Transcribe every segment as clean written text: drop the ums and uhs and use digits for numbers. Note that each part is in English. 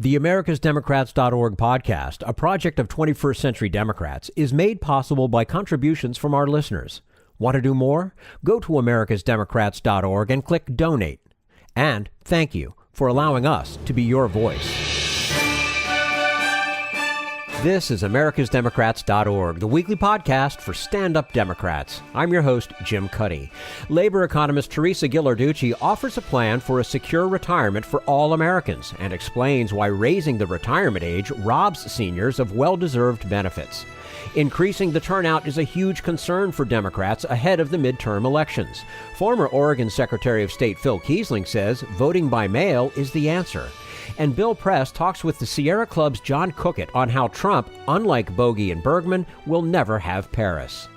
The AmericasDemocrats.org podcast, a project of 21st Century Democrats, is made possible by contributions from our listeners. Want to do more? Go to AmericasDemocrats.org and click Donate. And thank you for allowing us to be your voice. This is AmericasDemocrats.org, the weekly podcast for stand-up Democrats. I'm your host, Jim Cuddy. Labor economist Teresa Ghilarducci offers a plan for a secure retirement for all Americans and explains why raising the retirement age robs seniors of well-deserved benefits. Increasing the turnout is a huge concern for Democrats ahead of the midterm elections. Former Oregon Secretary of State Phil Keisling says voting by mail is the answer. And Bill Press talks with the Sierra Club's John Coequyt on how Trump, unlike Bogie and Bergman, will never have Paris.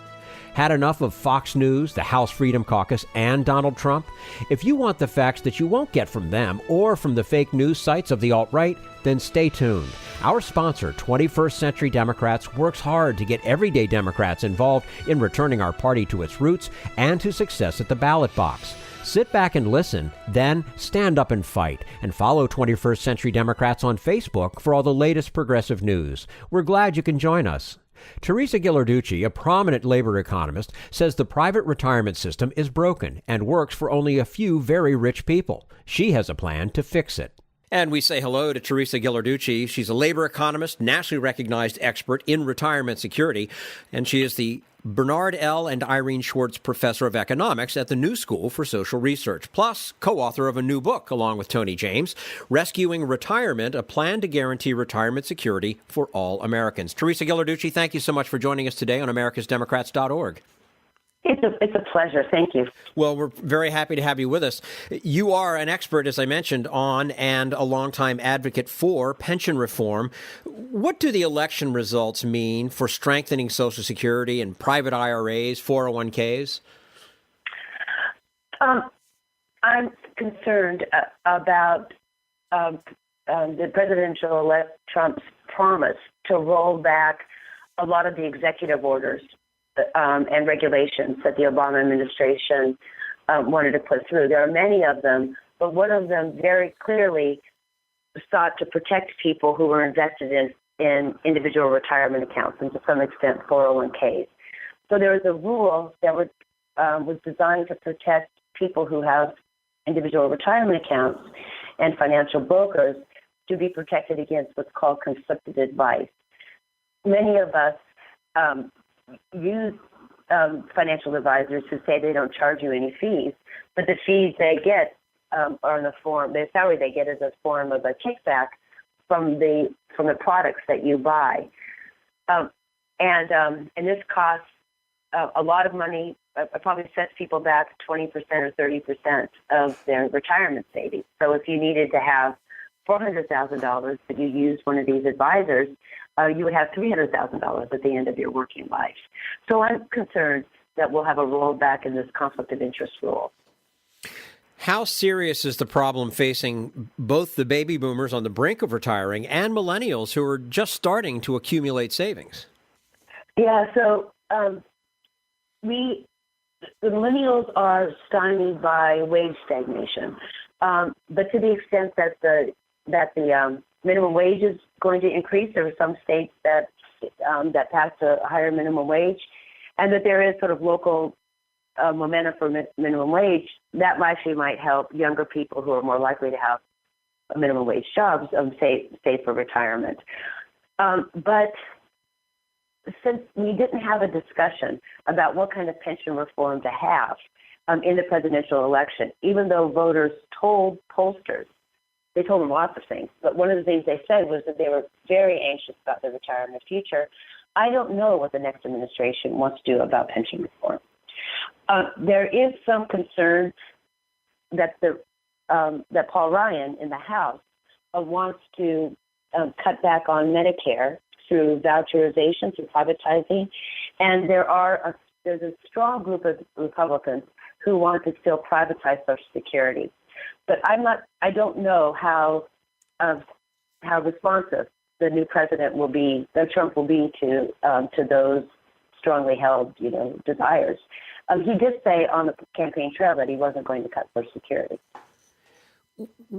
Had enough of Fox News, the House Freedom Caucus, and Donald Trump? If you want the facts that you won't get from them or from the fake news sites of the alt-right, then stay tuned. Our sponsor, 21st Century Democrats, works hard to get everyday Democrats involved in returning our party to its roots and to success at the ballot box. Sit back and listen, then stand up and fight. And follow 21st Century Democrats on Facebook for all the latest progressive news. We're glad you can join us. Teresa Ghilarducci, a prominent labor economist, says the private retirement system is broken and works for only a few very rich people. She has a plan to fix it. And we say hello to Teresa Ghilarducci. She's a labor economist, nationally recognized expert in retirement security, and she is the Bernard L. and Irene Schwartz Professor of Economics at the New School for Social Research, plus co-author of a new book, along with Tony James, Rescuing Retirement, a Plan to Guarantee Retirement Security for All Americans. Teresa Ghilarducci, thank you so much for joining us today on AmericasDemocrats.org. It's a pleasure. Thank you. Well, we're very happy to have you with us. You are an expert, as I mentioned, on and a longtime advocate for pension reform. What do the election results mean for strengthening Social Security and private IRAs, 401ks? I'm concerned about the presidential-elect Trump's promise to roll back a lot of the executive orders and regulations that the Obama administration wanted to put through. There are many of them, but one of them very clearly sought to protect people who were invested in individual retirement accounts and to some extent 401ks. So there was a rule that was designed to protect people who have individual retirement accounts and financial brokers to be protected against what's called conflicted advice. Many of us use financial advisors who say they don't charge you any fees, but the fees they get are in the form, the salary they get is a form of a kickback from the products that you buy, and this costs a lot of money. It probably sets people back 20% or 30% of their retirement savings. So if you needed to have $400,000 that you used one of these advisors, you would have $300,000 at the end of your working life. So I'm concerned that we'll have a rollback in this conflict of interest rule. How serious is the problem facing both the baby boomers on the brink of retiring and millennials who are just starting to accumulate savings? Yeah, so the millennials are stymied by wage stagnation, but to the extent that the minimum wage is going to increase. There are some states that passed a higher minimum wage, and that there is sort of local momentum for minimum wage. That actually might help younger people who are more likely to have minimum wage jobs save for retirement. But since we didn't have a discussion about what kind of pension reform to have in the presidential election, even though voters told pollsters, they told them lots of things, but one of the things they said was that they were very anxious about the retirement future. I don't know what the next administration wants to do about pension reform. There is some concern that that Paul Ryan in the House wants to cut back on Medicare through voucherization, through privatizing, and there's a strong group of Republicans who want to still privatize Social Security. But I don't know how responsive the new president will be, that Trump will be to those strongly held, desires. He did say on the campaign trail that he wasn't going to cut Social Security.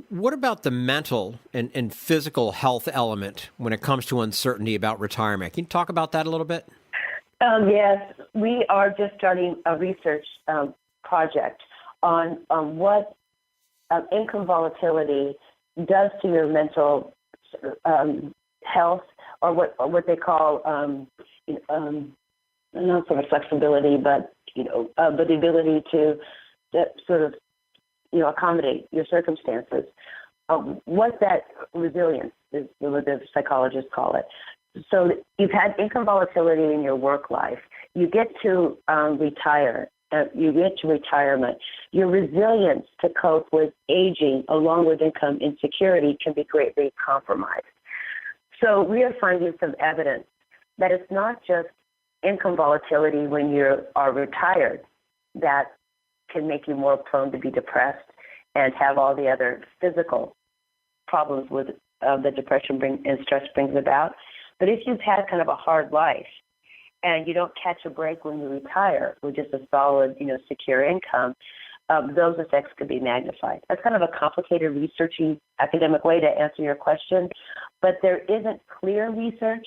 What about the mental and physical health element when it comes to uncertainty about retirement? Can you talk about that a little bit? Yes, we are just starting a research project on what income volatility does to your mental health, or what they call not sort of flexibility, but but the ability to sort of accommodate your circumstances. What that resilience is, what the psychologists call it. So you've had income volatility in your work life. You get to retire. You get to retirement. Your resilience to cope with aging, along with income insecurity, can be greatly compromised. So we are finding some evidence that it's not just income volatility when you are retired that can make you more prone to be depressed and have all the other physical problems with that depression and stress brings about. But if you've had kind of a hard life and you don't catch a break when you retire with just a solid, secure income, those effects could be magnified. That's kind of a complicated researchy academic way to answer your question, but there isn't clear research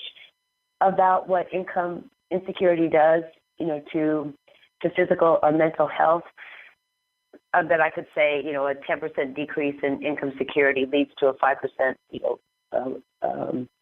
about what income insecurity does, to physical or mental health. That I could say, a 10% decrease in income security leads to a 5%,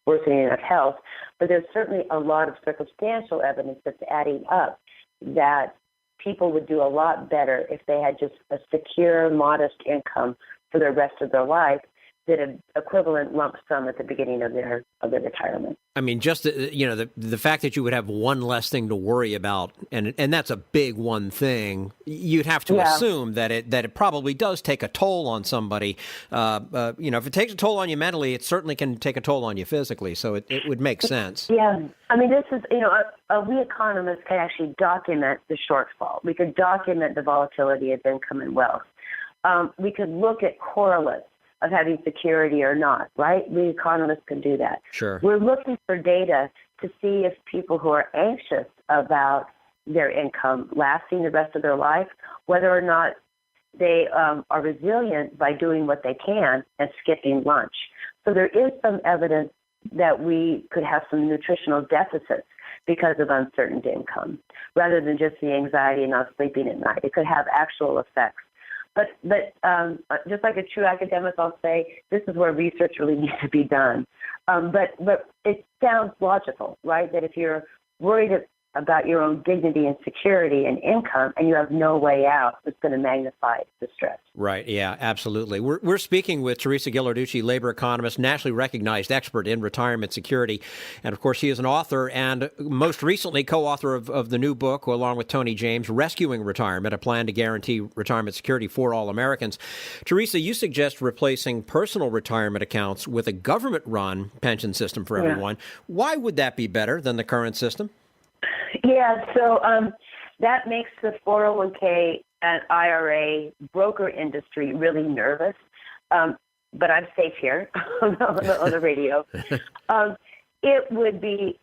worsening of health. But there's certainly a lot of circumstantial evidence that's adding up that people would do a lot better if they had just a secure, modest income for the rest of their life than an equivalent lump sum at the beginning of their retirement. I mean, just the fact that you would have one less thing to worry about, and that's a big one thing. You'd have to assume that it probably does take a toll on somebody. If it takes a toll on you mentally, it certainly can take a toll on you physically. So it would make sense. Yeah, I mean, this is we economists can actually document the shortfall. We could document the volatility of income and wealth. We could look at correlates of having security or not, right? We economists can do that. Sure. We're looking for data to see if people who are anxious about their income lasting the rest of their life, whether or not they are resilient by doing what they can and skipping lunch. So there is some evidence that we could have some nutritional deficits because of uncertain income, rather than just the anxiety and not sleeping at night. It could have actual effects. But just like a true academic, I'll say this is where research really needs to be done. But it sounds logical, right? That if you're worried about your own dignity and security and income, and you have no way out, it's going to magnify the stress. Right. Yeah, absolutely. We're speaking with Teresa Ghilarducci, labor economist, nationally recognized expert in retirement security. And of course, she is an author and most recently co-author of the new book, along with Tony James, Rescuing Retirement, a plan to guarantee retirement security for all Americans. Teresa, you suggest replacing personal retirement accounts with a government-run pension system for everyone. Why would that be better than the current system? Yeah, so that makes the 401k and IRA broker industry really nervous. But I'm safe here on the radio. It would be,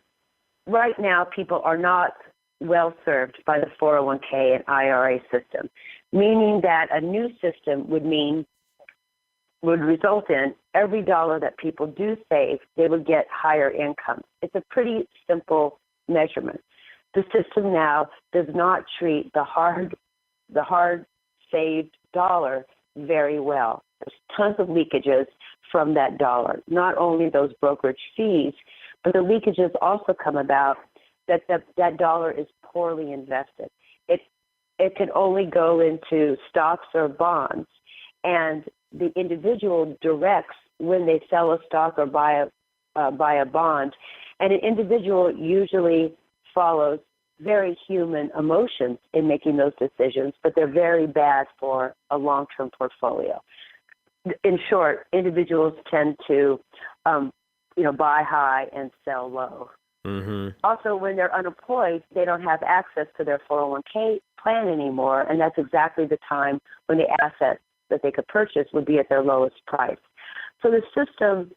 right now, people are not well served by the 401k and IRA system, meaning that a new system would result in every dollar that people do save, they would get higher income. It's a pretty simple measurement. The system now does not treat the hard saved dollar very well. There's tons of leakages from that dollar. Not only those brokerage fees, but the leakages also come about that dollar is poorly invested. It can only go into stocks or bonds, and the individual directs when they sell a stock or buy a bond, and an individual usually follows very human emotions in making those decisions, but they're very bad for a long-term portfolio. In short, individuals tend to, buy high and sell low. Mm-hmm. Also, when they're unemployed, they don't have access to their 401k plan anymore, and that's exactly the time when the assets that they could purchase would be at their lowest price. So the system,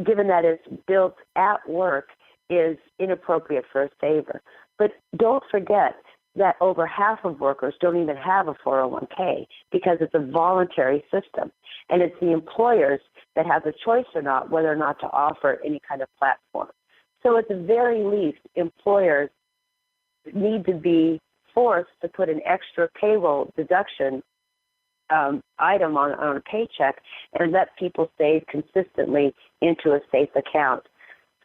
given that it's built at work, is inappropriate for a saver. But don't forget that over half of workers don't even have a 401k because it's a voluntary system. And it's the employers that have the choice or not whether or not to offer any kind of platform. So at the very least, employers need to be forced to put an extra payroll deduction item on a paycheck and let people save consistently into a safe account.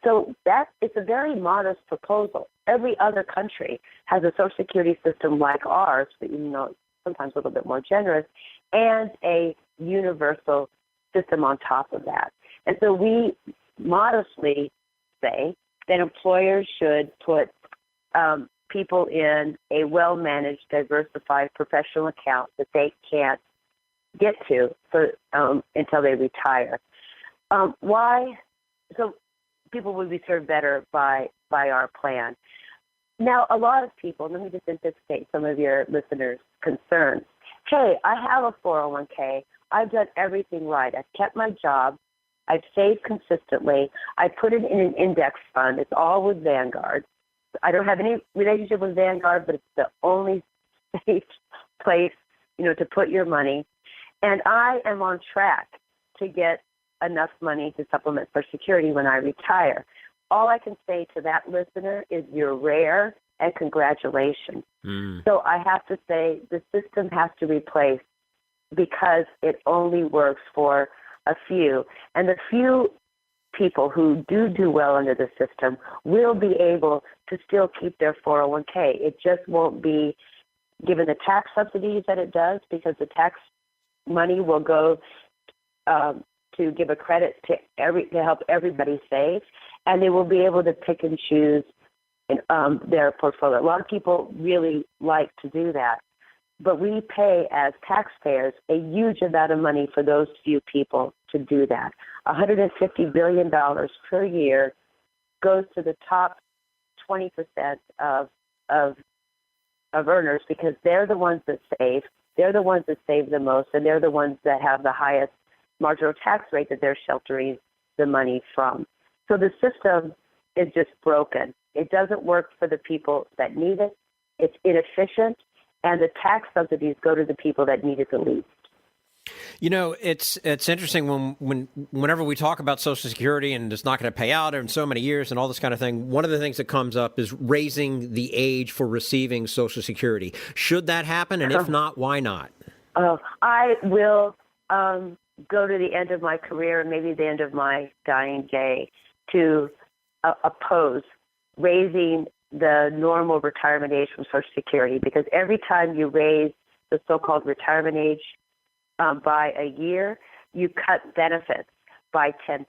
So that it's a very modest proposal. Every other country has a Social Security system like ours, but sometimes a little bit more generous, and a universal system on top of that. And so we modestly say that employers should put people in a well-managed, diversified professional account that they can't get to until they retire. Why? So people would be served better by our plan. Now, a lot of people, let me just anticipate some of your listeners' concerns. Hey, I have a 401k. I've done everything right. I've kept my job. I've saved consistently. I put it in an index fund. It's all with Vanguard. I don't have any relationship with Vanguard, but it's the only safe place, to put your money. And I am on track to get enough money to supplement Social Security when I retire. All I can say to that listener is you're rare and congratulations. So I have to say the system has to replace because it only works for a few. And the few people who do well under the system will be able to still keep their 401k. It just won't be given the tax subsidies that it does because the tax money will go to give a credit to help everybody save, and they will be able to pick and choose their portfolio. A lot of people really like to do that, but we pay as taxpayers a huge amount of money for those few people to do that. $150 billion per year goes to the top 20% of earners because they're the ones that save. They're the ones that save the most, and they're the ones that have the highest marginal tax rate that they're sheltering the money from. So the system is just broken. It doesn't work for the people that need it. It's inefficient, and the tax subsidies go to the people that need it the least. It's interesting whenever we talk about Social Security and it's not going to pay out in so many years and all this kind of thing, one of the things that comes up is raising the age for receiving Social Security. Should that happen? And if not, why not? I will go to the end of my career and maybe the end of my dying day to oppose raising the normal retirement age from Social Security, because every time you raise the so-called retirement age by a year, you cut benefits by 10%.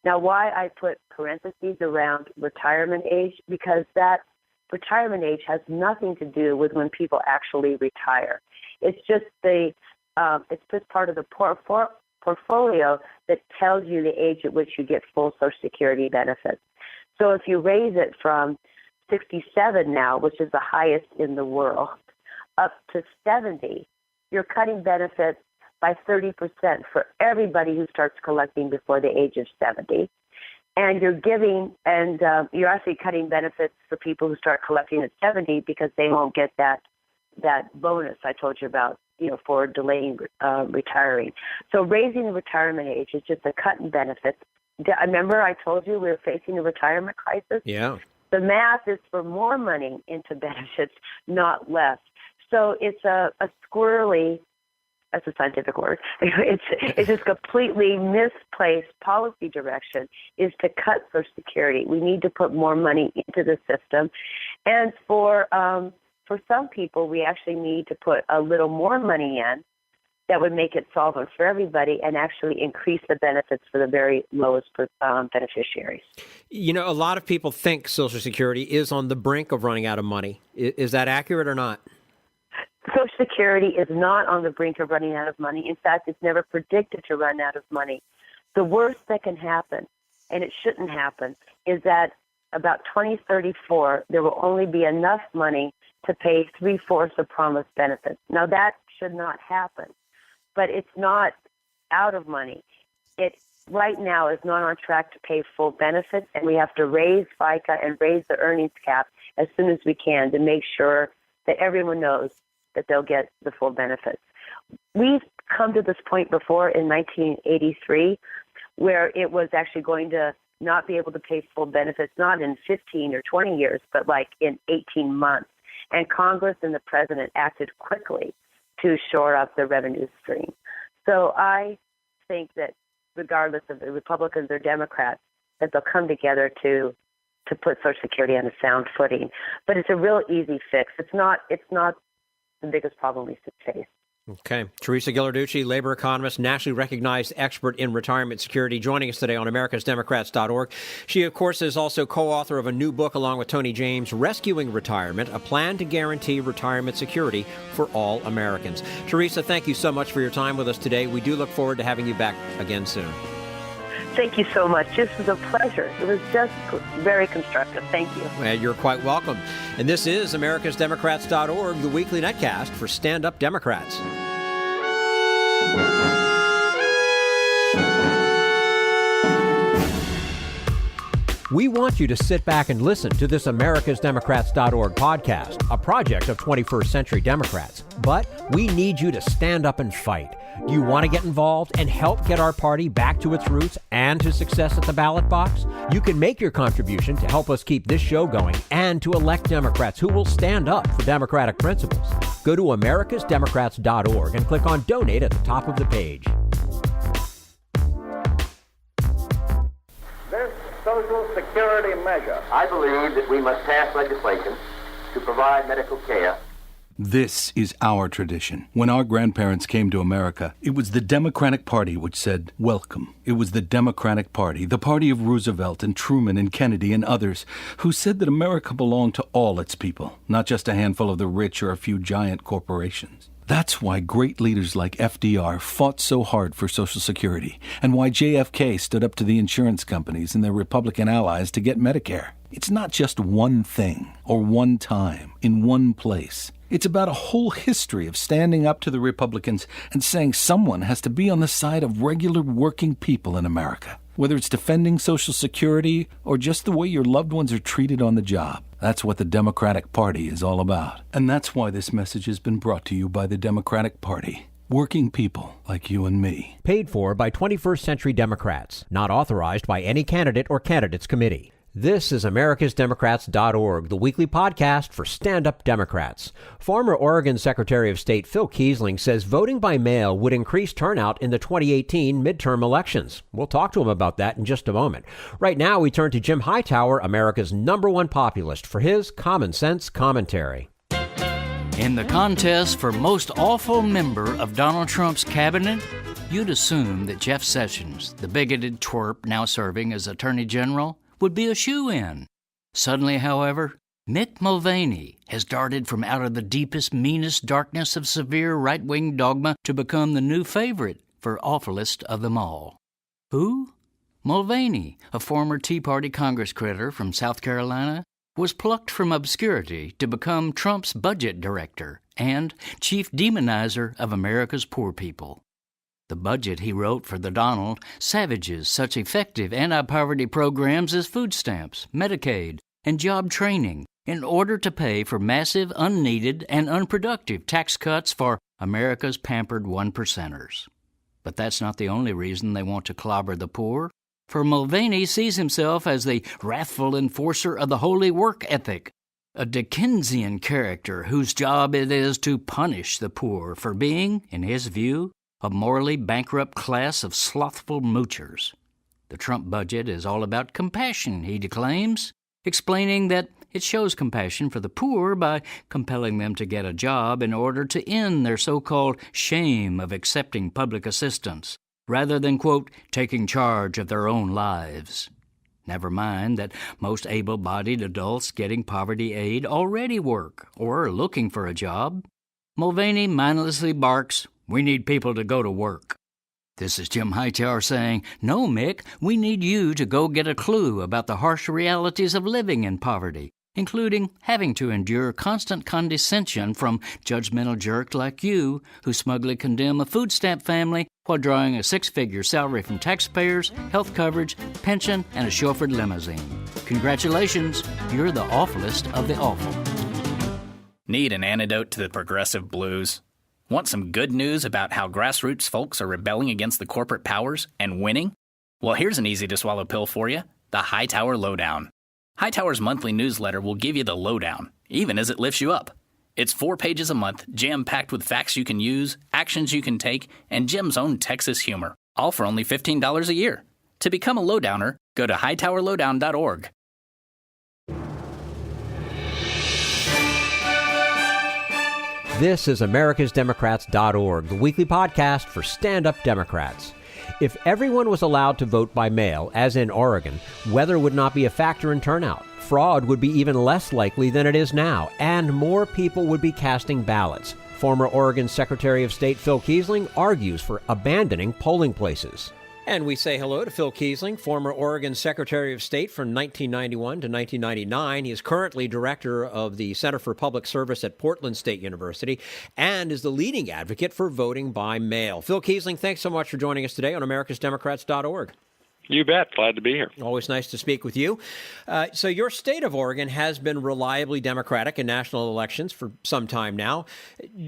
Now, why I put parentheses around retirement age, because that retirement age has nothing to do with when people actually retire. It's just it's just part of the portfolio that tells you the age at which you get full Social Security benefits. So if you raise it from 67 now, which is the highest in the world, up to 70, you're cutting benefits by 30% for everybody who starts collecting before the age of 70. And you're actually cutting benefits for people who start collecting at 70 because they won't get that bonus I told you about, for delaying retiring. So raising the retirement age is just a cut in benefits. I remember I told you we were facing a retirement crisis. Yeah. The math is for more money into benefits, not less. So it's a squirrely, that's a scientific word, it's just completely misplaced policy direction is to cut Social Security. We need to put more money into the system. And for some people, we actually need to put a little more money in that would make it solvent for everybody and actually increase the benefits for the very lowest beneficiaries. A lot of people think Social Security is on the brink of running out of money. Is that accurate or not? Social Security is not on the brink of running out of money. In fact, it's never predicted to run out of money. The worst that can happen, and it shouldn't happen, is that about 2034, there will only be enough money to pay 3/4 of promised benefits. Now, that should not happen, but it's not out of money. It right now is not on track to pay full benefits, and we have to raise FICA and raise the earnings cap as soon as we can to make sure that everyone knows that they'll get the full benefits. We've come to this point before in 1983 where it was actually going to not be able to pay full benefits, not in 15 or 20 years, but like in 18 months. And Congress and the president acted quickly to shore up the revenue stream. So I think that regardless of the Republicans or Democrats, that they'll come together to put Social Security on a sound footing. But it's a real easy fix. It's not the biggest problem we face. Okay. Teresa Ghilarducci, labor economist, nationally recognized expert in retirement security, joining us today on americasdemocrats.org. She, of course, is also co-author of a new book along with Tony James, Rescuing Retirement, a plan to guarantee retirement security for all Americans. Teresa, thank you so much for your time with us today. We do look forward to having you back again soon. Thank you so much. This was a pleasure. It was just very constructive. Thank you. Well, you're quite welcome. And this is americasdemocrats.org, the weekly netcast for stand-up Democrats. We want you to sit back and listen to this americasdemocrats.org podcast, a project of 21st Century Democrats. But we need you to stand up and fight. Do you want to get involved and help get our party back to its roots and to success at the ballot box? You can make your contribution to help us keep this show going and to elect Democrats who will stand up for democratic principles. Go to americasdemocrats.org and click on Donate at the top of the page. This Social Security measure, I believe that we must pass legislation to provide medical care. This is our tradition. When our grandparents came to America, it was the Democratic Party which said, welcome. It was the Democratic Party, the party of Roosevelt and Truman and Kennedy and others, who said that America belonged to all its people, not just a handful of the rich or a few giant corporations. That's why great leaders like FDR fought so hard for Social Security, and why JFK stood up to the insurance companies and their Republican allies to get Medicare. It's not just one thing, or one time, in one place. It's about a whole history of standing up to the Republicans and saying someone has to be on the side of regular working people in America, whether it's defending Social Security or just the way your loved ones are treated on the job. That's what the Democratic Party is all about. And that's why this message has been brought to you by the Democratic Party. Working people like you and me. Paid for by 21st Century Democrats. Not authorized by any candidate or candidates committee. This is americasdemocrats.org, the weekly podcast for stand-up Democrats. Former Oregon Secretary of State Phil Keisling says voting by mail would increase turnout in the 2018 midterm elections. We'll talk to him about that in just a moment. Right now, we turn to Jim Hightower, America's #1 populist, for his common sense commentary. In the contest for most awful member of Donald Trump's cabinet, you'd assume that Jeff Sessions, the bigoted twerp now serving as Attorney General, would be a shoo-in. Suddenly, however, Mick Mulvaney has darted from out of the deepest, meanest darkness of severe right-wing dogma to become the new favorite for awfulest of them all. Who? Mulvaney, a former Tea Party Congress critter from South Carolina, was plucked from obscurity to become Trump's budget director and chief demonizer of America's poor people. The budget he wrote for the Donald savages such effective anti-poverty programs as food stamps, Medicaid, and job training in order to pay for massive, unneeded, and unproductive tax cuts for America's pampered one-percenters. But that's not the only reason they want to clobber the poor, for Mulvaney sees himself as the wrathful enforcer of the holy work ethic, a Dickensian character whose job it is to punish the poor for being, in his view, a morally bankrupt class of slothful moochers. The Trump budget is all about compassion, he declaims, explaining that it shows compassion for the poor by compelling them to get a job in order to end their so-called shame of accepting public assistance, rather than, quote, taking charge of their own lives. Never mind that most able-bodied adults getting poverty aid already work or are looking for a job. Mulvaney mindlessly barks, "We need people to go to work." This is Jim Hightower saying, "No, Mick, we need you to go get a clue about the harsh realities of living in poverty, including having to endure constant condescension from judgmental jerks like you who smugly condemn a food stamp family while drawing a six-figure salary from taxpayers, health coverage, pension, and a chauffeured limousine. Congratulations, you're the awfulest of the awful." Need an antidote to the progressive blues? Want some good news about how grassroots folks are rebelling against the corporate powers and winning? Well, here's an easy-to-swallow pill for you, the Hightower Lowdown. Hightower's monthly newsletter will give you the lowdown, even as it lifts you up. It's 4 pages a month, jam-packed with facts you can use, actions you can take, and Jim's own Texas humor, all for only $15 a year. To become a lowdowner, go to hightowerlowdown.org. This is americasdemocrats.org, the weekly podcast for stand-up Democrats. If everyone was allowed to vote by mail, as in Oregon, weather would not be a factor in turnout. Fraud would be even less likely than it is now, and more people would be casting ballots. Former Oregon Secretary of State Phil Keisling argues for abandoning polling places. And we say hello to Phil Keisling, former Oregon Secretary of State from 1991 to 1999. He is currently director of the Center for Public Service at Portland State University and is the leading advocate for voting by mail. Phil Keisling, thanks so much for joining us today on americasdemocrats.org. You bet. Glad to be here. Always nice to speak with you. So your state of Oregon has been reliably Democratic in national elections for some time now.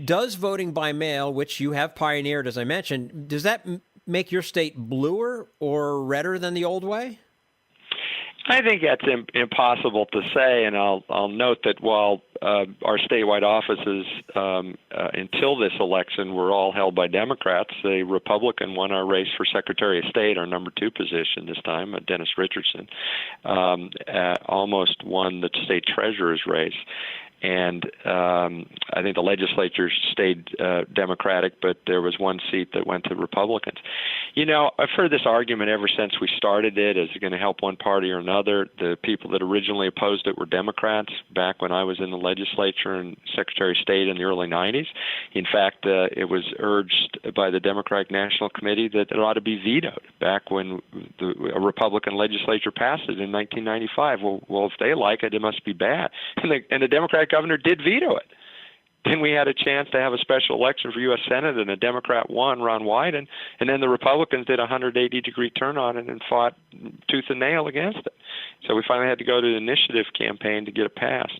Does voting by mail, which you have pioneered, as I mentioned, does that make your state bluer or redder than the old way? I think that's impossible to say, and I'll note that while our statewide offices until this election were all held by Democrats, a Republican won our race for Secretary of State, our number 2 position this time, Dennis Richardson, almost won the state treasurer's race. And I think the legislature stayed Democratic, but there was one seat that went to Republicans. You know, I've heard this argument ever since we started it. Is it going to help one party or another? The people that originally opposed it were Democrats back when I was in the legislature and Secretary of State in the early 90s. In fact, it was urged by the Democratic National Committee that it ought to be vetoed back when a Republican legislature passed it in 1995. Well, if they like it, it must be bad. And the Democratic governor did veto it. Then we had a chance to have a special election for U.S. Senate, and a Democrat won, Ron Wyden, and then the Republicans did a 180-degree turn on it and fought tooth and nail against it. So we finally had to go to the initiative campaign to get it passed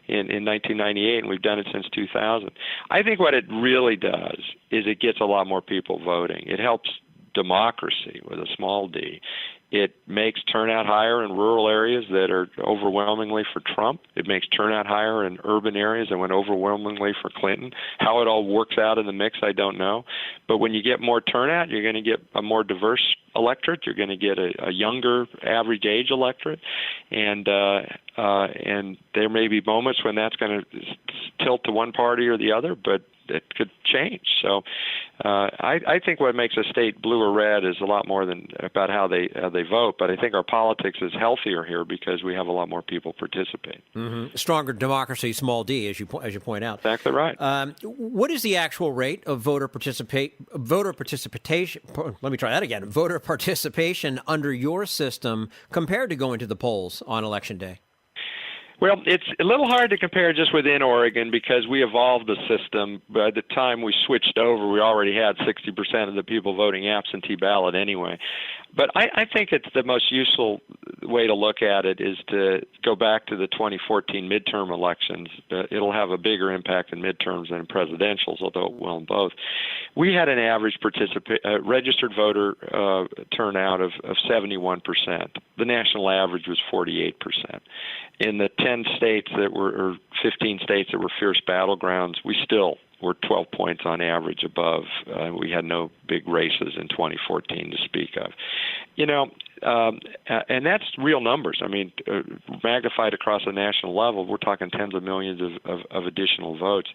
in 1998, and we've done it since 2000. I think what it really does is it gets a lot more people voting. It helps democracy with a small d. It makes turnout higher in rural areas that are overwhelmingly for Trump. It makes turnout higher in urban areas that went overwhelmingly for Clinton. How it all works out in the mix, I don't know. But when you get more turnout, you're going to get a more diverse electorate. You're going to get a younger average age electorate. And there may be moments when that's going to tilt to one party or the other, but it could change. So I think what makes a state blue or red is a lot more than about how they vote, but I think our politics is healthier here because we have a lot more people participate. Mm-hmm. Stronger democracy, small d, as you point out. Exactly right. What is the actual rate of voter participation? Let me try that again. Voter participation under your system compared to going to the polls on Election Day? Well, it's a little hard to compare just within Oregon because we evolved the system. By the time we switched over, we already had 60% of the people voting absentee ballot anyway. But I think it's the most useful way to look at it is to go back to the 2014 midterm elections. It'll have a bigger impact in midterms than in presidentials, although it will in both. We had an average registered voter turnout of 71%. The national average was 48%. In the 10 states that were, or 15 states that were fierce battlegrounds, we still were 12 points on average above. We had no big races in 2014 to speak of. You know, and that's real numbers. I mean, magnified across a national level, we're talking tens of millions of additional votes.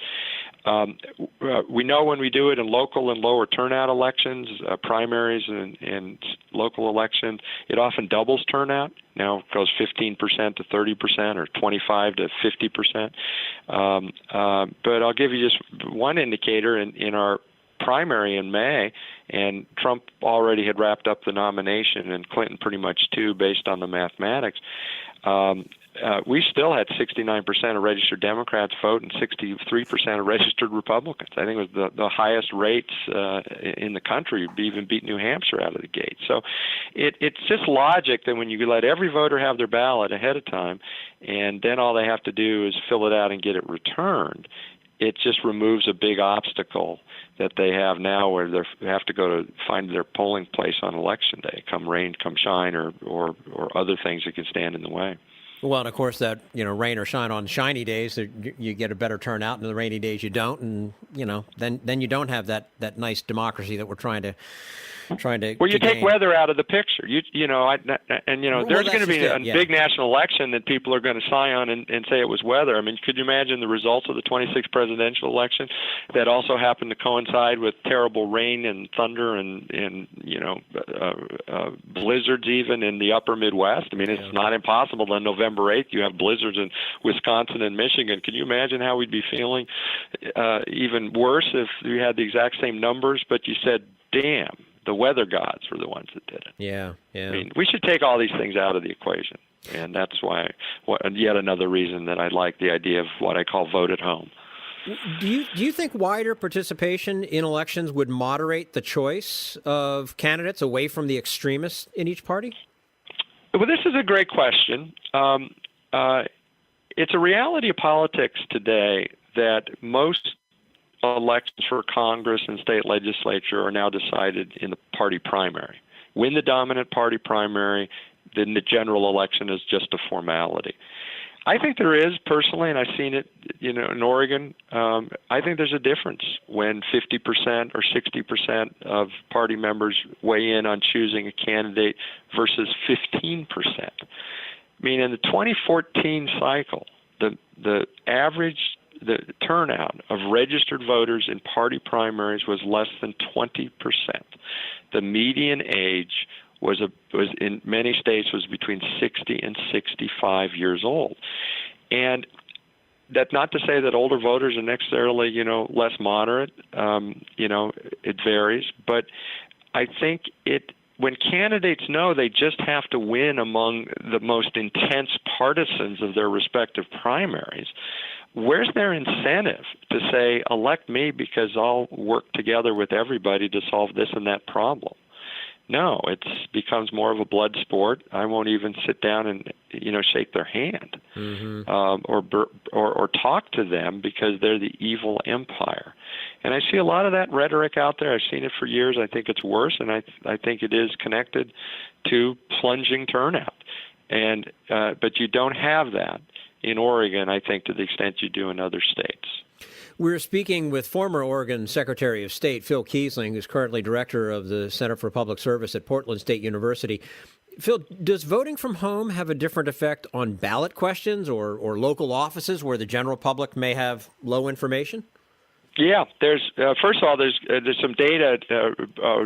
We know when we do it in local and lower turnout elections, primaries and local elections, it often doubles turnout. Now it goes 15% to 30% or 25 to 50%. But I'll give you just one indicator in our primary in May, and Trump already had wrapped up the nomination, and Clinton pretty much too, based on the mathematics. we still had 69% of registered Democrats vote and 63% of registered Republicans. I think it was the highest rates in the country. We even beat New Hampshire out of the gate. So it's just logic that when you let every voter have their ballot ahead of time, and then all they have to do is fill it out and get it returned, it just removes a big obstacle that they have now where they have to go to find their polling place on Election Day, come rain, come shine, or other things that can stand in the way. Well, and of course that, rain or shine on shiny days, you get a better turnout, and the rainy days you don't, and, then you don't have that nice democracy that we're trying to Well, you take weather out of the picture. There's going to be a big national election that people are going to sigh on and say it was weather. I mean, could you imagine the results of the 26th presidential election that also happened to coincide with terrible rain and thunder and blizzards even in the upper Midwest? I mean, it's not impossible. On November 8th, you have blizzards in Wisconsin and Michigan. Can you imagine how we'd be feeling even worse if we had the exact same numbers, but you said, damn, the weather gods were the ones that did it. Yeah. I mean, we should take all these things out of the equation, and that's why. Yet another reason that I like the idea of what I call vote at home. Do you think wider participation in elections would moderate the choice of candidates away from the extremists in each party? Well, this is a great question. It's a reality of politics today that most elections for Congress and state legislature are now decided in the party primary. Win the dominant party primary, then the general election is just a formality. I think there is, personally, and I've seen it, in Oregon, I think there's a difference when 50% or 60% of party members weigh in on choosing a candidate versus 15%. I mean, in the 2014 cycle, the turnout of registered voters in party primaries was less than 20%. The median age was in many states was between 60 and 65 years old. And that's not to say that older voters are necessarily, less moderate. It varies. But I think when candidates know they just have to win among the most intense partisans of their respective primaries, where's their incentive to say, elect me because I'll work together with everybody to solve this and that problem? No, it becomes more of a blood sport. I won't even sit down and shake their hand or talk to them because they're the evil empire. And I see a lot of that rhetoric out there. I've seen it for years. I think it's worse, and I think it is connected to plunging turnout. And but you don't have that in Oregon, I think, to the extent you do in other states. We're speaking with former Oregon Secretary of State Phil Keisling, who's currently director of the Center for Public Service at Portland State University. Phil, does voting from home have a different effect on ballot questions or local offices where the general public may have low information? Yeah, there's first of all, there's some data.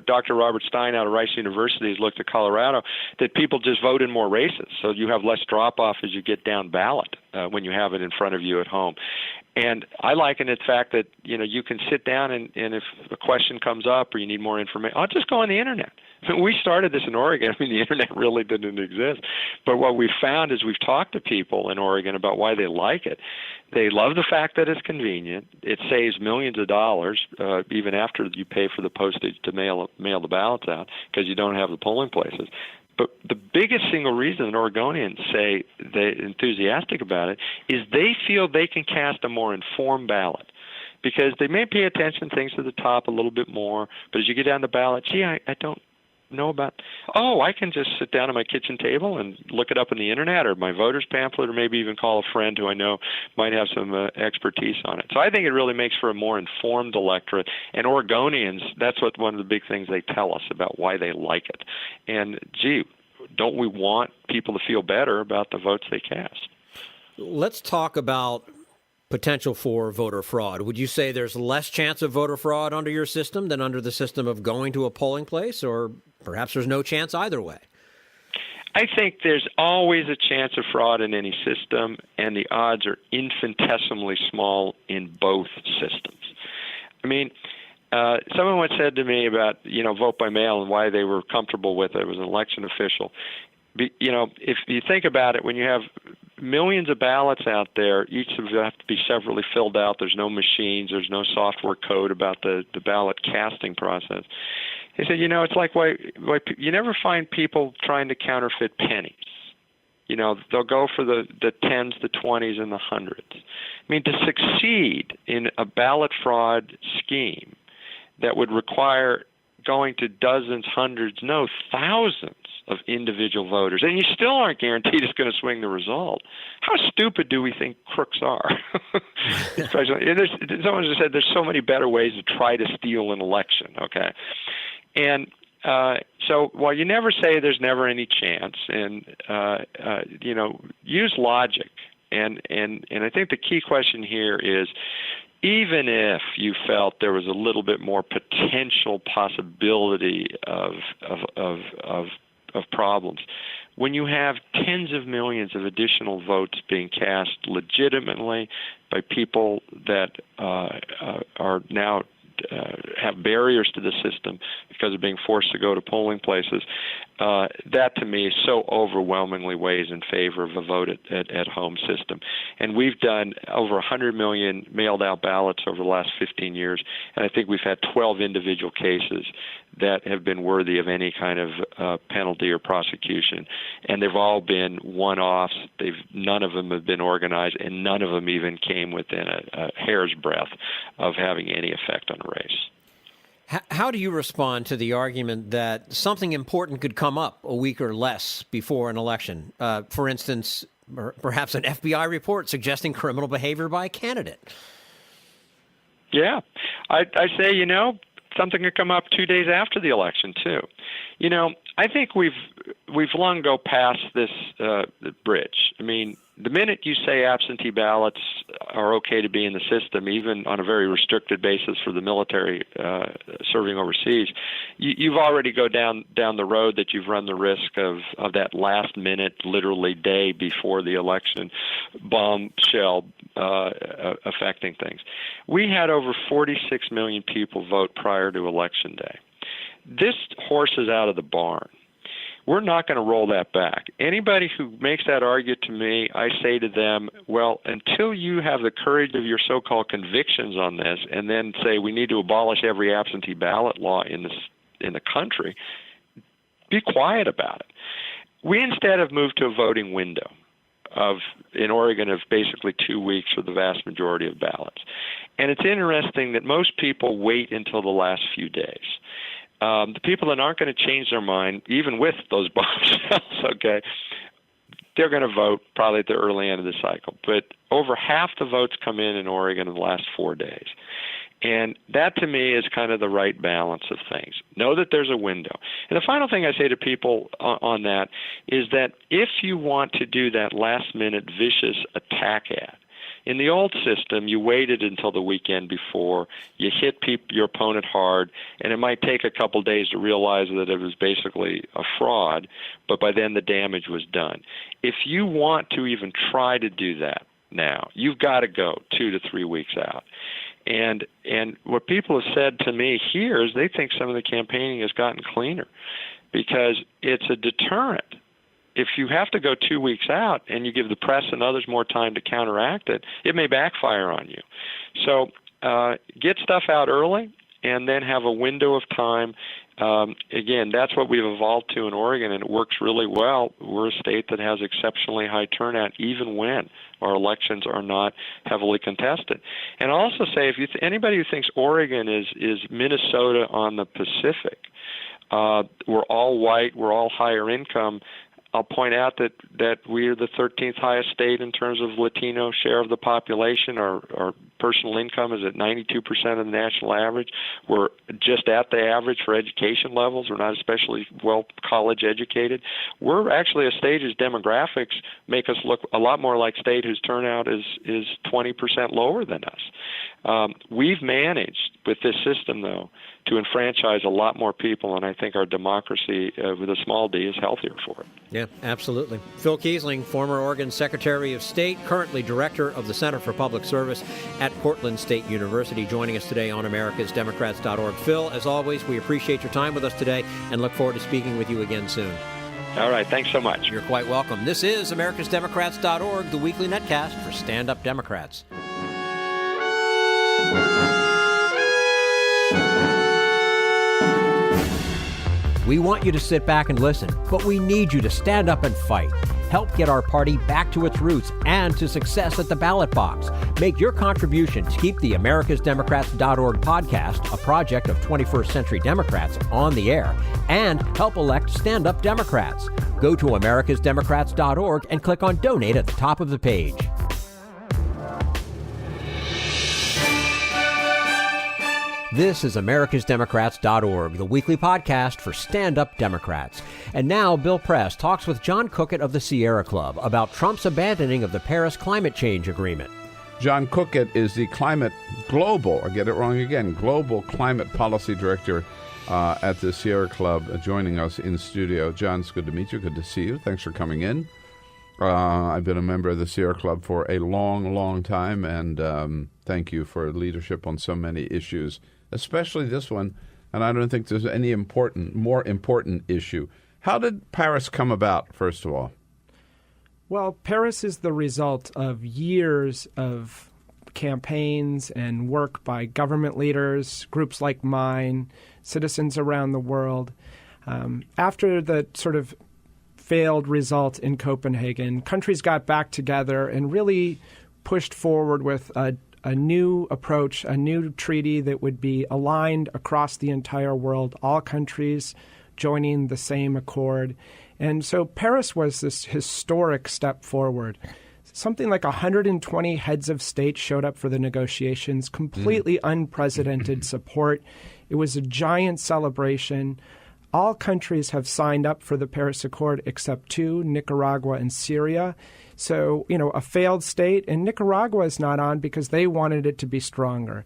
Dr. Robert Stein out of Rice University has looked at Colorado that people just vote in more races, so you have less drop-off as you get down ballot when you have it in front of you at home. And I liken it to the fact that you can sit down and if a question comes up or you need more information, I'll just go on the internet. We started this in Oregon. I mean, the internet really didn't exist. But what we've found is we've talked to people in Oregon about why they like it. They love the fact that it's convenient. It saves millions of dollars even after you pay for the postage to mail the ballots out because you don't have the polling places. But the biggest single reason that Oregonians say they're enthusiastic about it is they feel they can cast a more informed ballot because they may pay attention to things at the top a little bit more, but as you get down the ballot, I don't know about, I can just sit down at my kitchen table and look it up on the internet or my voter's pamphlet or maybe even call a friend who I know might have some expertise on it. So I think it really makes for a more informed electorate. And Oregonians, that's one of the big things they tell us about why they like it. And, don't we want people to feel better about the votes they cast? Let's talk about potential for voter fraud. Would you say there's less chance of voter fraud under your system than under the system of going to a polling place, or perhaps there's no chance either way? I think there's always a chance of fraud in any system, and the odds are infinitesimally small in both systems. I mean, someone once said to me about, vote by mail and why they were comfortable with it. It was an election official. If you think about it, when you have millions of ballots out there. Each of them have to be separately filled out. There's no machines. There's no software code about the ballot casting process. He said, it's like why you never find people trying to counterfeit pennies. They'll go for the tens, the 20s, and the hundreds. I mean, to succeed in a ballot fraud scheme that would require going to dozens, hundreds, no, thousands of individual voters, and you still aren't guaranteed it's going to swing the result. How stupid do we think crooks are? Someone just said there's so many better ways to try to steal an election, okay? And so while you never say there's never any chance, and use logic, and I think the key question here is, even if you felt there was a little bit more potential possibility of problems, when you have tens of millions of additional votes being cast legitimately by people that are now have barriers to the system because of being forced to go to polling places, that to me so overwhelmingly weighs in favor of a vote at home system. And we've done over 100 million mailed out ballots over the last 15 years, and I think we've had 12 individual cases that have been worthy of any kind of penalty or prosecution, and they've all been one-offs. None of them have been organized, and none of them even came within a hair's breadth of having any effect on a race. How do you respond to the argument that something important could come up a week or less before an election? For instance, perhaps an FBI report suggesting criminal behavior by a candidate. Yeah, I say, something could come up 2 days after the election too. I think we've long go past this bridge. I mean, the minute you say absentee ballots are okay to be in the system, even on a very restricted basis for the military serving overseas, you've already go down the road that you've run the risk of that last minute, literally day before the election, bombshell affecting things. We had over 46 million people vote prior to Election Day. This horse is out of the barn. We're not going to roll that back. Anybody who makes that argument to me, I say to them, well, until you have the courage of your so-called convictions on this and then say we need to abolish every absentee ballot law in the country, be quiet about it. We instead have moved to a voting window in Oregon of basically 2 weeks for the vast majority of ballots. And it's interesting that most people wait until the last few days. The people that aren't going to change their mind, even with those bombshells, okay, they're going to vote probably at the early end of the cycle. But over half the votes come in Oregon in the last 4 days. And that, to me, is kind of the right balance of things. Know that there's a window. And the final thing I say to people on that is that if you want to do that last-minute vicious attack ad, in the old system, you waited until the weekend before, you hit your opponent hard, and it might take a couple days to realize that it was basically a fraud, but by then the damage was done. If you want to even try to do that now, you've got to go 2 to 3 weeks out. And what people have said to me here is they think some of the campaigning has gotten cleaner because it's a deterrent. If you have to go 2 weeks out and you give the press and others more time to counteract it, it may backfire on you. So get stuff out early and then have a window of time. Again, that's what we've evolved to in Oregon, and it works really well. We're a state that has exceptionally high turnout even when our elections are not heavily contested. And I'll also say, if anybody who thinks Oregon is Minnesota on the Pacific, we're all white, we're all higher income, I'll point out that we are the 13th highest state in terms of Latino share of the population. Our personal income is at 92% of the national average. We're just at the average for education levels. We're not especially well college educated. We're actually a state whose demographics make us look a lot more like a state whose turnout is 20% lower than us. We've managed with this system, though, to enfranchise a lot more people, and I think our democracy with a small d is healthier for it. Yeah, absolutely. Phil Keisling, former Oregon Secretary of State, currently Director of the Center for Public Service at Portland State University, joining us today on AmericasDemocrats.org. Phil, as always, we appreciate your time with us today and look forward to speaking with you again soon. All right. Thanks so much. You're quite welcome. This is americasdemocrats.org, the weekly netcast for stand-up Democrats. We want you to sit back and listen, but we need you to stand up and fight. Help get our party back to its roots and to success at the ballot box. Make your contribution to keep the americasdemocrats.org podcast, a project of 21st Century Democrats, on the air, and help elect stand-up Democrats. Go to americasdemocrats.org and click on Donate at the top of the page. This is americasdemocrats.org, the weekly podcast for stand-up Democrats. And now Bill Press talks with John Coequyt of the Sierra Club about Trump's abandoning of the Paris Climate Change Agreement. John Coequyt is the global climate policy director at the Sierra Club, joining us in studio. John, it's good to meet you. Good to see you. Thanks for coming in. I've been a member of the Sierra Club for a long, long time, and thank you for leadership on so many issues, especially this one. And I don't think there's any more important issue. How did Paris come about, first of all? Well, Paris is the result of years of campaigns and work by government leaders, groups like mine, citizens around the world. After the sort of failed result in Copenhagen, countries got back together and really pushed forward with a new approach, a new treaty that would be aligned across the entire world, all countries joining the same accord. And so Paris was this historic step forward. Something like 120 heads of state showed up for the negotiations, completely unprecedented support. It was a giant celebration. All countries have signed up for the Paris Accord except two, Nicaragua and Syria. So, a failed state, and Nicaragua is not on because they wanted it to be stronger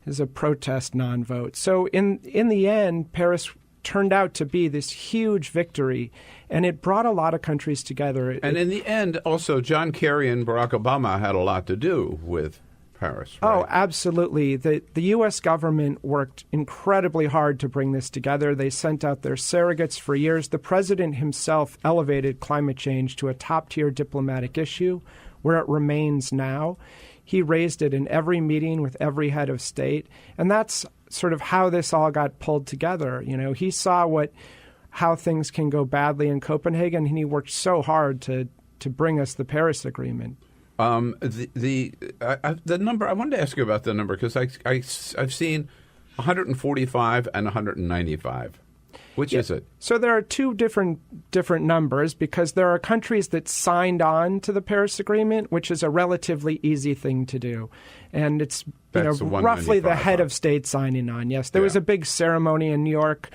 as a protest non-vote. So in the end, Paris turned out to be this huge victory, and it brought a lot of countries together. And in the end, also, John Kerry and Barack Obama had a lot to do with Paris, right? Oh, absolutely. The U.S. government worked incredibly hard to bring this together. They sent out their surrogates for years. The president himself elevated climate change to a top-tier diplomatic issue where it remains now. He raised it in every meeting with every head of state, and that's sort of how this all got pulled together. He saw how things can go badly in Copenhagen, and he worked so hard to bring us the Paris Agreement. The number, I wanted to ask you about the number because I've seen 145 and 195. Which is it? So there are two different numbers because there are countries that signed on to the Paris Agreement, which is a relatively easy thing to do. And it's roughly the head of state signing on. Yes, there was a big ceremony in New York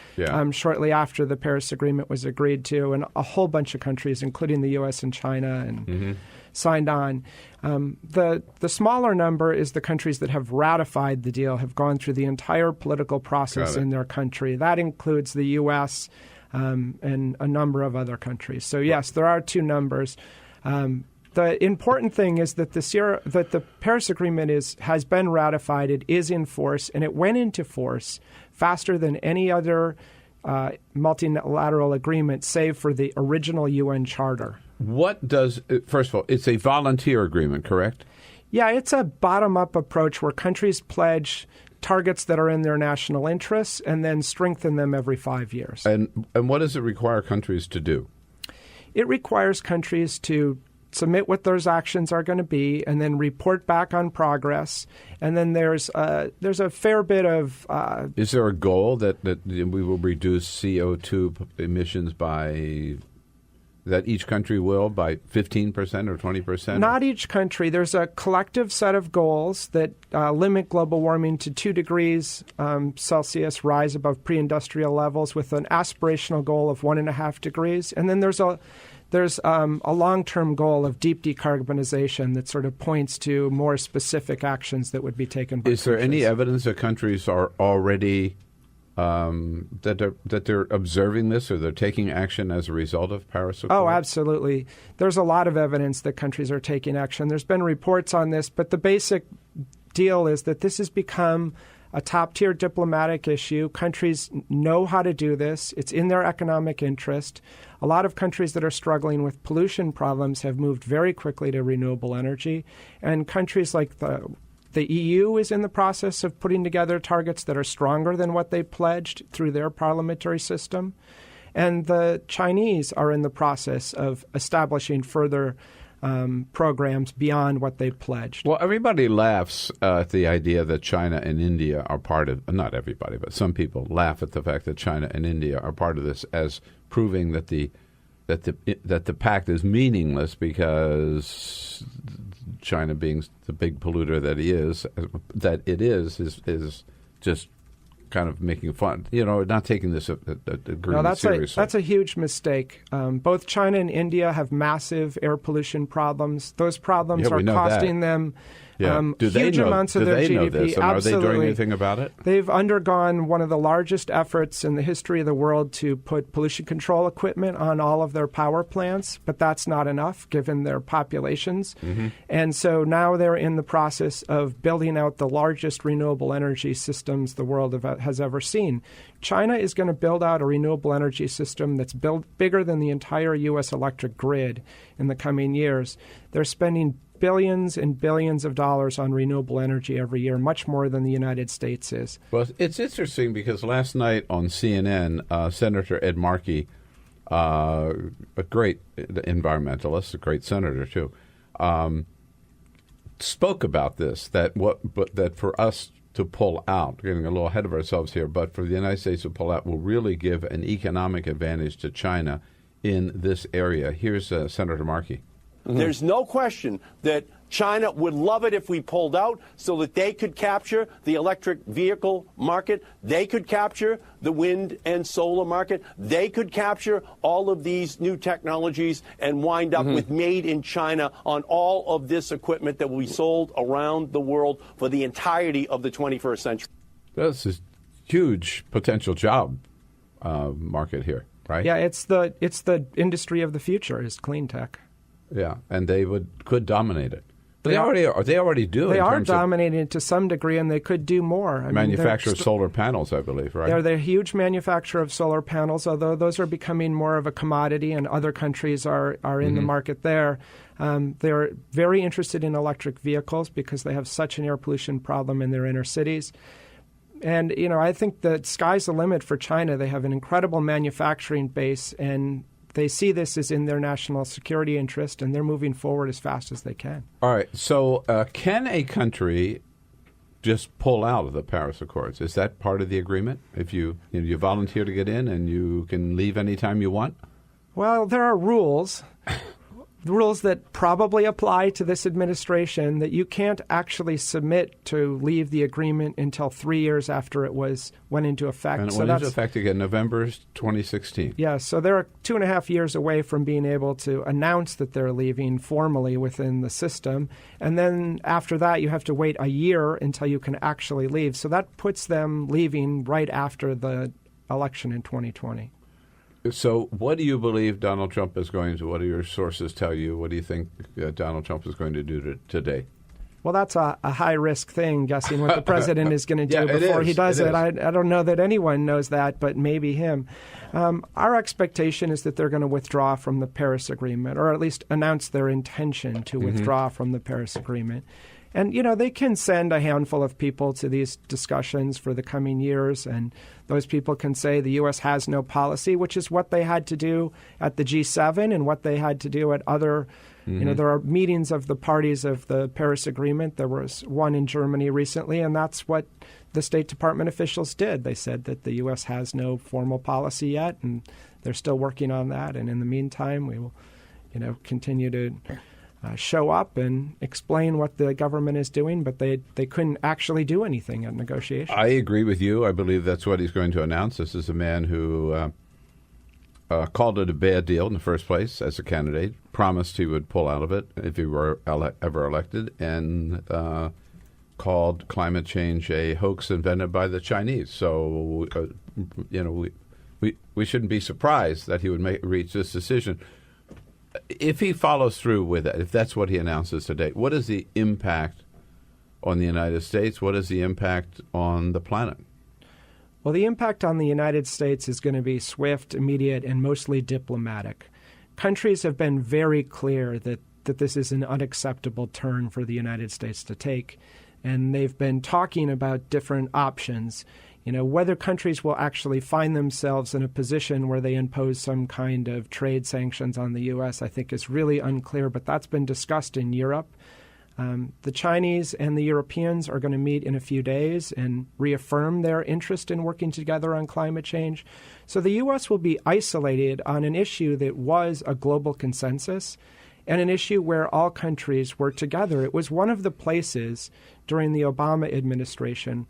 shortly after the Paris Agreement was agreed to, and a whole bunch of countries, including the U.S. and China, and signed on. The smaller number is the countries that have ratified the deal, have gone through the entire political process in their country. That includes the U.S. And a number of other countries. So yes, there are two numbers. The important thing is that the Paris Agreement has been ratified. It is in force, and it went into force faster than any other multilateral agreement, save for the original UN Charter. First of all, it's a volunteer agreement, correct? Yeah, it's a bottom-up approach where countries pledge targets that are in their national interests and then strengthen them every 5 years. And what does it require countries to do? It requires countries to submit what those actions are going to be and then report back on progress. And then there's a fair bit of... Is there a goal that we will reduce CO2 emissions by... that each country will by 15% or 20%? Not each country. There's a collective set of goals that limit global warming to 2 degrees Celsius rise above pre-industrial levels with an aspirational goal of 1.5 degrees. And then there's a long-term goal of deep decarbonization that sort of points to more specific actions that would be taken by Is there any evidence that countries are already... that they're observing this or they're taking action as a result of Paris Accord? Oh, absolutely. There's a lot of evidence that countries are taking action. There's been reports on this, but the basic deal is that this has become a top-tier diplomatic issue. Countries know how to do this. It's in their economic interest. A lot of countries that are struggling with pollution problems have moved very quickly to renewable energy. And countries like the EU is in the process of putting together targets that are stronger than what they pledged through their parliamentary system. And the Chinese are in the process of establishing further programs beyond what they pledged. Well, everybody laughs at the idea that China and India are part of, not everybody, but some people laugh at the fact that China and India are part of this as proving that the pact is meaningless because China, being the big polluter that it is just kind of making fun, not taking this agreement seriously. That's a huge mistake. Both China and India have massive air pollution problems. Those problems are costing them huge amounts of their GDP. Do they know this, and Absolutely. are they doing anything about it? They've undergone one of the largest efforts in the history of the world to put pollution control equipment on all of their power plants, but that's not enough given their populations. Mm-hmm. And so now they're in the process of building out the largest renewable energy systems the world has ever seen. China is going to build out a renewable energy system that's bigger than the entire U.S. electric grid in the coming years. They're spending billions and billions of dollars on renewable energy every year, much more than the United States is. Well, it's interesting because last night on CNN, Senator Ed Markey, a great environmentalist, a great senator too, spoke about this, that for us to pull out, getting a little ahead of ourselves here, but for the United States to pull out will really give an economic advantage to China in this area. Here's Senator Markey. Mm-hmm. There's no question that China would love it if we pulled out so that they could capture the electric vehicle market. They could capture the wind and solar market. They could capture all of these new technologies and wind up with made in China on all of this equipment that will be sold around the world for the entirety of the 21st century. This is huge potential job market here, right? Yeah, it's the industry of the future is clean tech. Yeah, and they could dominate it. But they already do. They are dominating it to some degree, and they could do more. Manufacture solar panels, I believe, right? They're the huge manufacturer of solar panels, although those are becoming more of a commodity, and other countries are in the market there. They're very interested in electric vehicles because they have such an air pollution problem in their inner cities. And, I think the sky's the limit for China. They have an incredible manufacturing base, and they see this as in their national security interest, and they're moving forward as fast as they can. All right. So can a country just pull out of the Paris Accords? Is that part of the agreement? If you volunteer to get in and you can leave anytime you want? Well, there are rules. Rules that probably apply to this administration, that you can't actually submit to leave the agreement until 3 years after it went into effect. And it went into effect again November 2016. Yeah, so they're 2.5 years away from being able to announce that they're leaving formally within the system. And then after that, you have to wait a year until you can actually leave. So that puts them leaving right after the election in 2020. So what do you believe Donald Trump is going to, what do your sources tell you? What do you think Donald Trump is going to do today? Well, that's a high-risk thing, guessing what the president is going to do before he does it. I don't know that anyone knows that, but maybe him. Our expectation is that they're going to withdraw from the Paris Agreement, or at least announce their intention to withdraw from the Paris Agreement. And, they can send a handful of people to these discussions for the coming years, and those people can say the U.S. has no policy, which is what they had to do at the G7 and what they had to do at other, there are meetings of the parties of the Paris Agreement. There was one in Germany recently, and that's what the State Department officials did. They said that the U.S. has no formal policy yet, and they're still working on that. And in the meantime, we will, continue to show up and explain what the government is doing, but they couldn't actually do anything at negotiations. I agree with you. I believe that's what he's going to announce. This is a man who called it a bad deal in the first place as a candidate, promised he would pull out of it if he were ever elected, and called climate change a hoax invented by the Chinese. So, we shouldn't be surprised that he would reach this decision. If he follows through with it, if that's what he announces today, what is the impact on the United States? What is the impact on the planet? Well, the impact on the United States is going to be swift, immediate, and mostly diplomatic. Countries have been very clear that this is an unacceptable turn for the United States to take, and they've been talking about different options. Whether countries will actually find themselves in a position where they impose some kind of trade sanctions on the U.S., I think is really unclear, but that's been discussed in Europe. The Chinese and the Europeans are going to meet in a few days and reaffirm their interest in working together on climate change. So the U.S. will be isolated on an issue that was a global consensus and an issue where all countries were together. It was one of the places during the Obama administration,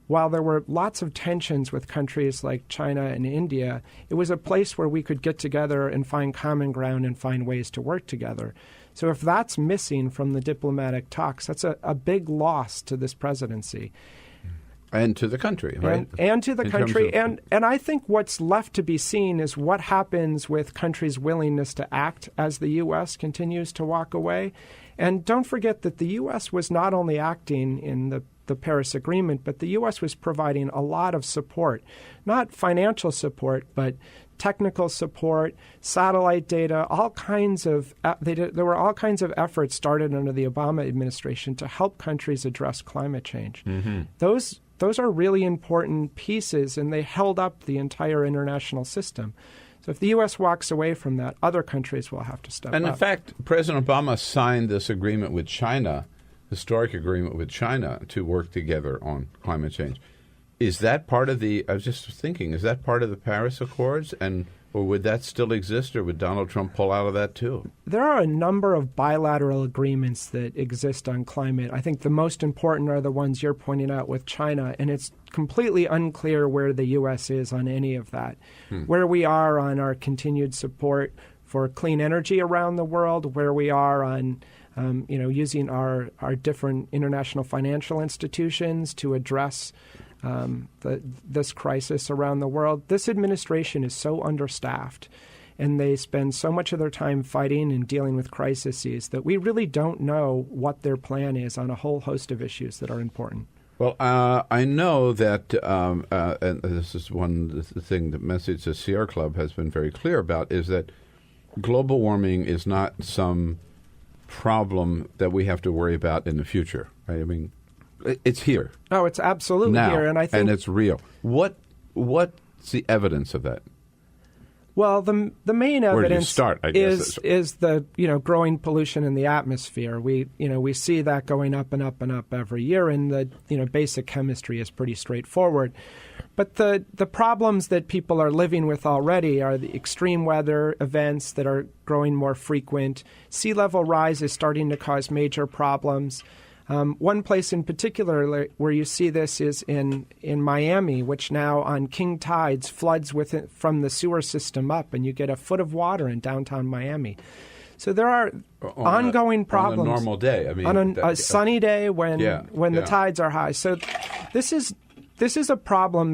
while there were lots of tensions with countries like China and India, it was a place where we could get together and find common ground and find ways to work together. So if that's missing from the diplomatic talks, that's a big loss to this presidency. And to the country, right? And to the country. And I think what's left to be seen is what happens with countries' willingness to act as the U.S. continues to walk away. And don't forget that the U.S. was not only acting in the Paris Agreement, but the U.S. was providing a lot of support, not financial support, but technical support, satellite data, all kinds of there were all kinds of efforts started under the Obama administration to help countries address climate change. Mm-hmm. Those are really important pieces, and they held up the entire international system. So if the U.S. walks away from that, other countries will have to step up. And in fact, President Obama signed this agreement with China, historic agreement with China, to work together on climate change. Is that part of I was just thinking, is that part of the Paris Accords? Or would that still exist, or would Donald Trump pull out of that too? There are a number of bilateral agreements that exist on climate. I think the most important are the ones you're pointing out with China, and it's completely unclear where the U.S. is on any of that. Where we are on our continued support for clean energy around the world, where we are on using our different international financial institutions to address this crisis around the world. This administration is so understaffed, and they spend so much of their time fighting and dealing with crises that we really don't know what their plan is on a whole host of issues that are important. Well, I know that, and this is the thing the message the Sierra Club has been very clear about, is that global warming is not some problem that we have to worry about in the future. Right? I mean, it's here. Oh, it's absolutely now, here, and I think it's real. What's the evidence of that? Well, the main evidence Where do you start, I guess, is the growing pollution in the atmosphere. We see that going up and up and up every year, and the basic chemistry is pretty straightforward. But the problems that people are living with already are the extreme weather events that are growing more frequent. Sea level rise is starting to cause major problems. One place in particular where you see this is in Miami, which now on king tides floods from the sewer system up, and you get a foot of water in downtown Miami. So there are ongoing problems. On a normal day. I mean, on a sunny day when the tides are high. So this is a problem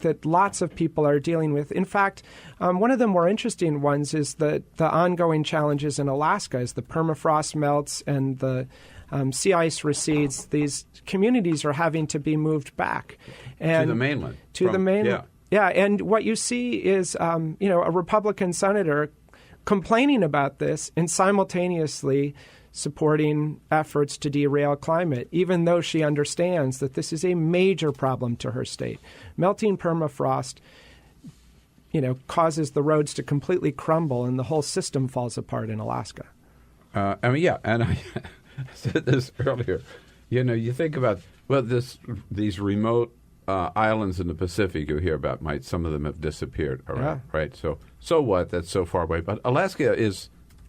that lots of people are dealing with. In fact, one of the more interesting ones is the ongoing challenges in Alaska as the permafrost melts and the sea ice recedes. These communities are having to be moved back to the mainland. The mainland. Yeah, and what you see is a Republican senator complaining about this and simultaneously supporting efforts to derail climate, even though she understands that this is a major problem to her state. Melting permafrost, causes the roads to completely crumble and the whole system falls apart in Alaska. And I said this earlier. You think about these remote islands in the Pacific you hear about. Some of them have disappeared. Right? So what? That's so far away. But Alaska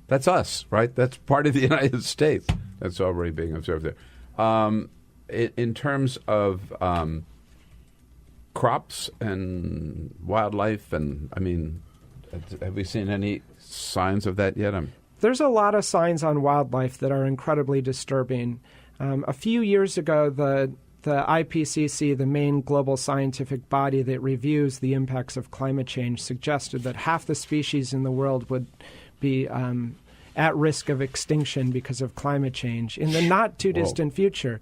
that's us, right? That's part of the United States. That's already being observed there. In terms of crops and wildlife, and I mean, have we seen any signs of that yet? There's a lot of signs on wildlife that are incredibly disturbing. A few years ago, the IPCC, the main global scientific body that reviews the impacts of climate change, suggested that half the species in the world would be at risk of extinction because of climate change in the not too distant future.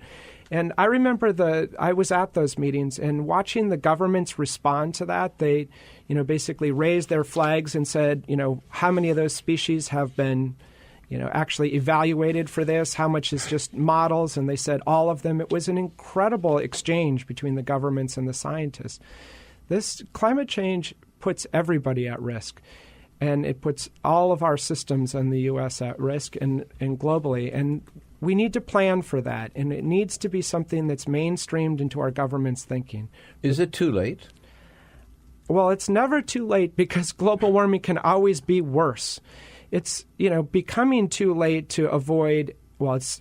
And I remember I was at those meetings and watching the governments respond to that. They, basically raised their flags and said, how many of those species have been, actually evaluated for this? How much is just models? And they said all of them. It was an incredible exchange between the governments and the scientists. This climate change puts everybody at risk. And it puts all of our systems in the U.S. at risk and globally. And we need to plan for that. And it needs to be something that's mainstreamed into our government's thinking. Is it too late? Well, it's never too late because global warming can always be worse. It's, becoming too late to avoid,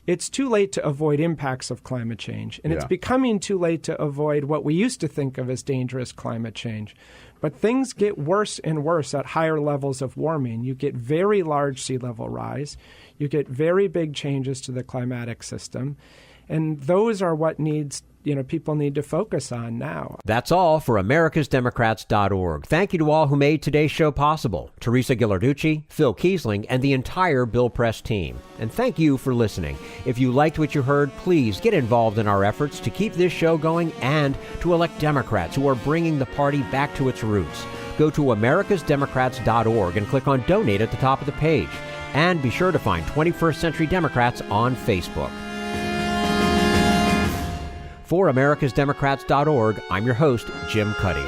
it's too late to avoid impacts of climate change. And it's becoming too late to avoid what we used to think of as dangerous climate change. But things get worse and worse at higher levels of warming. You get very large sea level rise. You get very big changes to the climatic system. And those are what people need to focus on now. That's all for americasdemocrats.org. Thank you to all who made today's show possible. Teresa Ghilarducci, Phil Keisling, and the entire Bill Press team. And thank you for listening. If you liked what you heard, please get involved in our efforts to keep this show going and to elect Democrats who are bringing the party back to its roots. Go to americasdemocrats.org and click on Donate at the top of the page. And be sure to find 21st Century Democrats on Facebook. For americasdemocrats.org, I'm your host, Jim Cuddy.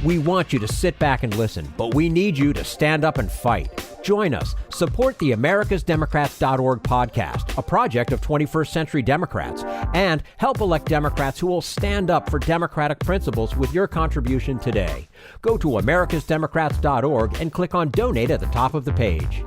We want you to sit back and listen, but we need you to stand up and fight. Join us. Support the americasdemocrats.org podcast, a project of 21st Century Democrats, and help elect Democrats who will stand up for democratic principles with your contribution today. Go to americasdemocrats.org and click on Donate at the top of the page.